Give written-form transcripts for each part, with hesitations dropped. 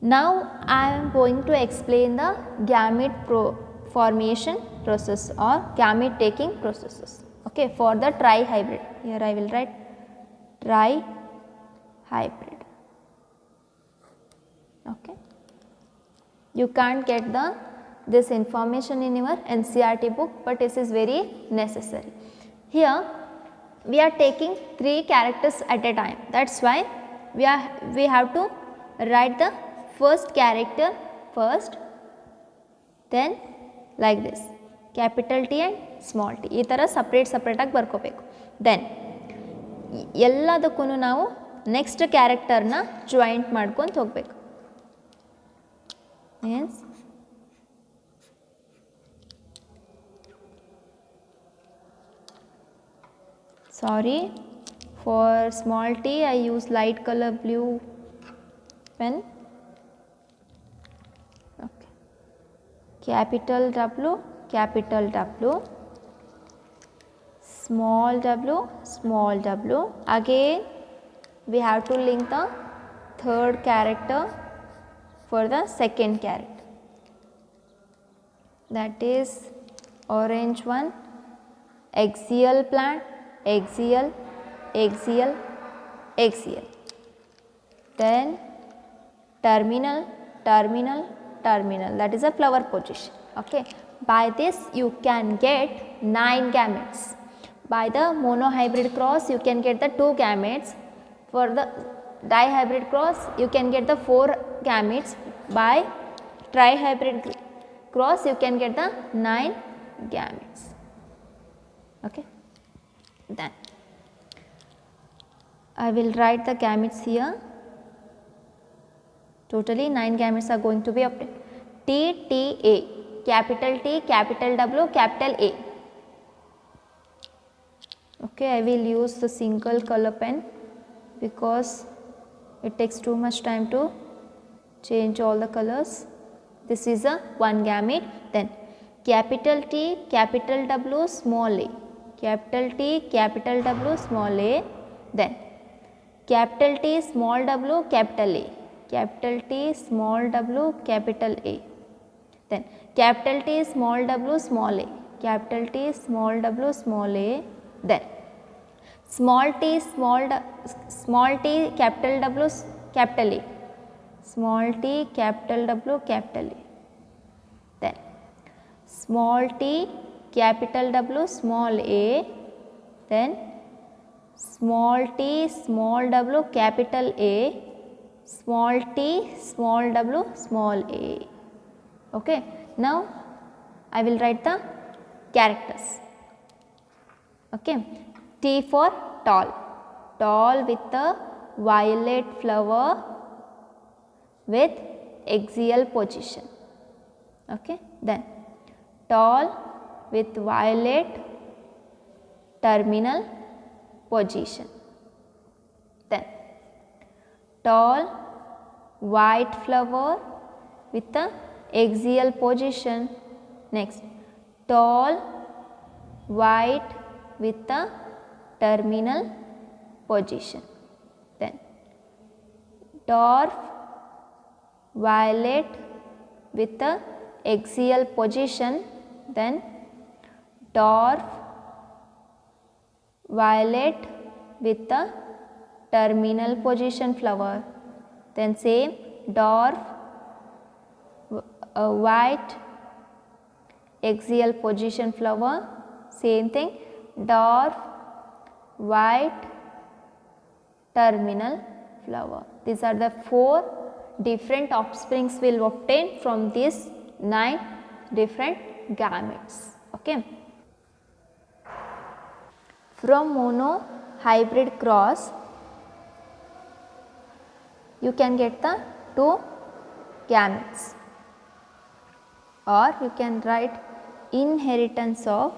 Now I am going to explain the gamete formation process or gamete taking processes. Okay, for the trihybrid. Here I will write trihybrid. Okay. You can't get this information in your NCERT book, but this is very necessary. Here we are taking 3 characters at a time. That's why we have to write the first character first, then like this capital T and small t. ಈ ಥರ separate ಆಗಿ ಬರ್ಕೋಬೇಕು. Then ಎಲ್ಲದಕ್ಕೂ ನಾವು next ಕ್ಯಾರೆಕ್ಟರ್ನ joint ಮಾಡ್ಕೊಂಡು ಹೋಗಬೇಕು. Means sorry, for small t I use light color blue pen. Okay. Capital W, small w. Again we have to link the third character for the second character, that is orange one, axial plant, axial, then terminal, that is a flower position. Okay. By this you can get 9 gametes. By the monohybrid cross you can get the 2 gametes. For the dihybrid cross you can get the 4 gametes. By trihybrid cross you can get the 9 gametes. Okay. Then I will write the gametes here. Totally 9 gametes are going to be obtained. TTA, capital T, capital W, capital A. Okay, I will use the single color pen because it takes too much time to change all the colors. This is a 1 gamete. Then capital T, capital W, small a, capital T, capital W, small a. Then capital T, small w, capital A, capital T, small w, capital A. Then capital T, small w, small a, capital T, small w, small a. Then small t, capital W, capital A, small t, capital W, capital A. Then small t, capital W, small a. Then small t, small w, capital A, small t, small w, small a. Okay. Now I will write the characters. Okay. T for tall, with the violet flower with axial position. Okay. Then tall with violet terminal position. Then tall white flower with the axial position. Next tall white with the terminal position. Then dwarf violet with the axial position. Then dwarf violet with the terminal position flower. Then same dwarf white axial position flower. Same thing dwarf white terminal flower. These are the 4 different offsprings we will obtain from these 9 different gametes. Okay. From monohybrid cross you can get the 2 gametes, or you can write inheritance of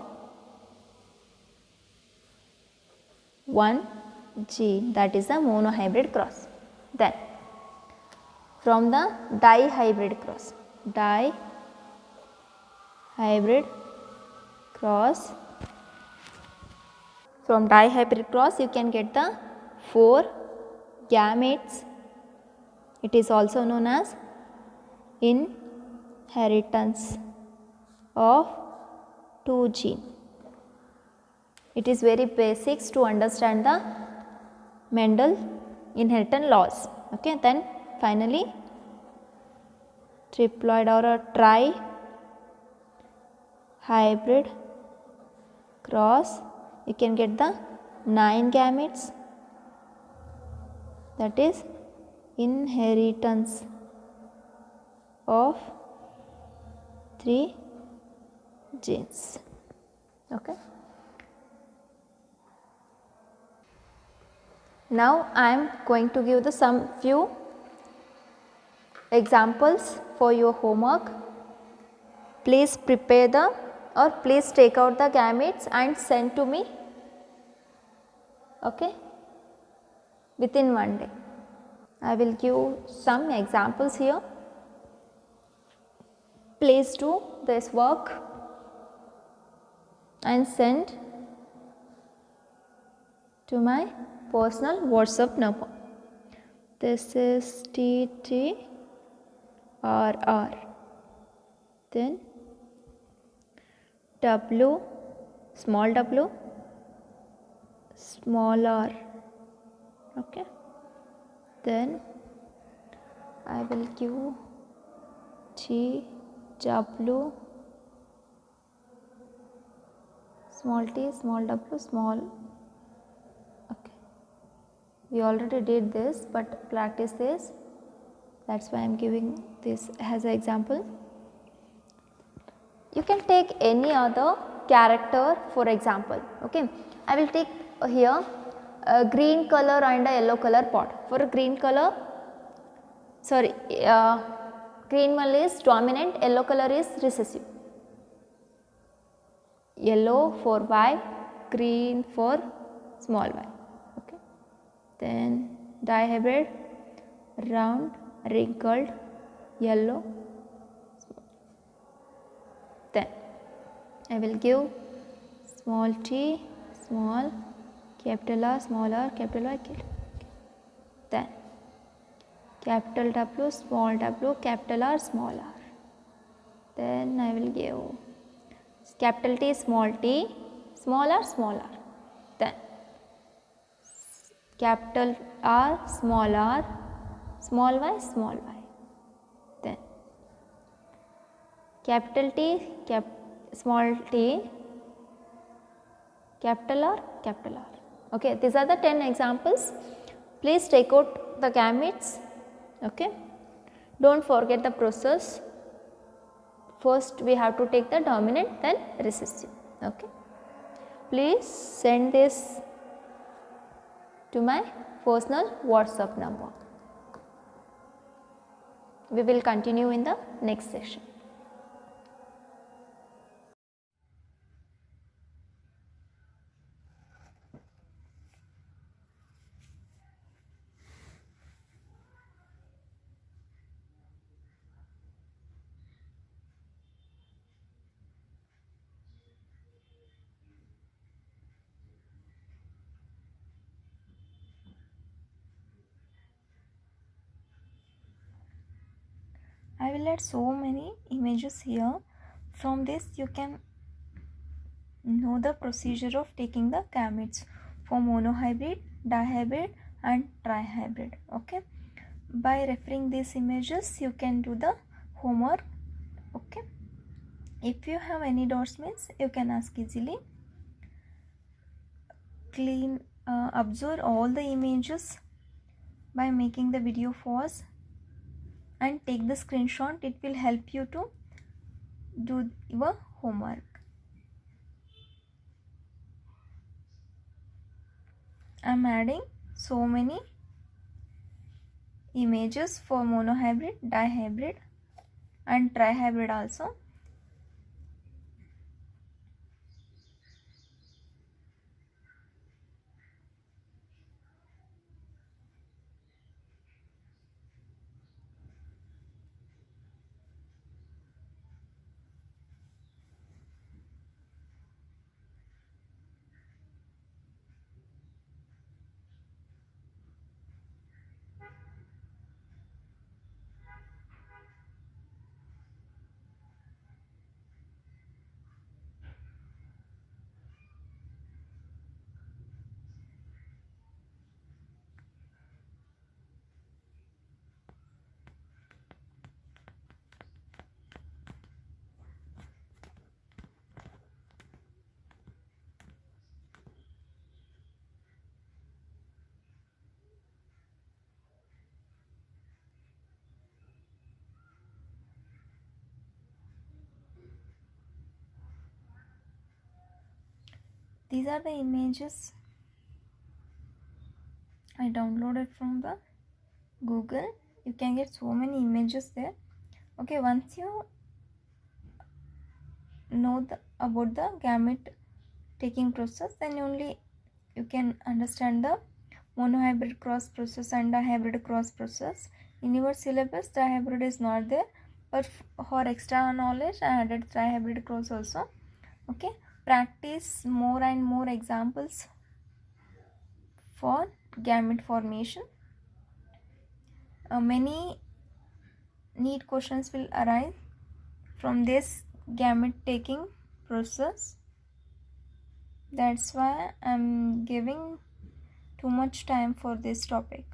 1 gene, that is a monohybrid cross. Then from the dihybrid cross, from dihybrid cross you can get the 4 gametes. It is also known as inheritance of two gene. It is very basics to understand the Mendel inheritance laws. Okay, then finally triploid or a tri hybrid cross, you can get the 9 gametes, that is inheritance of 3 genes. Okay. Now I am going to give the some few examples for your homework. Please prepare the or please take out the gametes and send to me, okay, within one day. I will give some examples here. Please do this work and send to my personal WhatsApp number. This is TTRR, then W, small w, small r, okay. Then I will give G, W, small t, small w, small, okay. We already did this, but practice this, that is why I am giving this as an example. You can take any other character for example, okay. I will take here a green color and a yellow color pot. For a green color, sorry, green one is dominant, yellow color is recessive. Yellow for Y, green for small y, okay. Then dihybrid, round, wrinkled, yellow. Then I will give small t, small, capital R, small r, capital Y, capital. Then capital W, capital R, small r. Then I will give capital T, small r. Then capital R, small y. Then capital T, small t, capital R. Okay, these are the 10 examples. Please take out the gametes, okay. Don't forget the process. First we have to take the dominant, then recessive, okay. Please send this to my personal WhatsApp number. We will continue in the next session. I will add so many images here. From this you can know the procedure of taking the gametes for monohybrid, dihybrid and trihybrid, okay. By referring these images you can do the homework, okay. If you have any doubts means you can ask easily. Observe all the images by making the video pause and take the screenshot. It will help you to do your homework. I am adding so many images for monohybrid, dihybrid and trihybrid also. These are the images I downloaded from the Google. You can get so many images there. Okay, once you know about the gamete taking process, then only you can understand the monohybrid cross process and dihybrid cross process. In your syllabus, dihybrid is not there, but for extra knowledge, I added trihybrid cross also. Okay, practice more and more examples for gamete formation. Many neat questions will arise from this gamete taking process. That's why I'm giving too much time for this topic.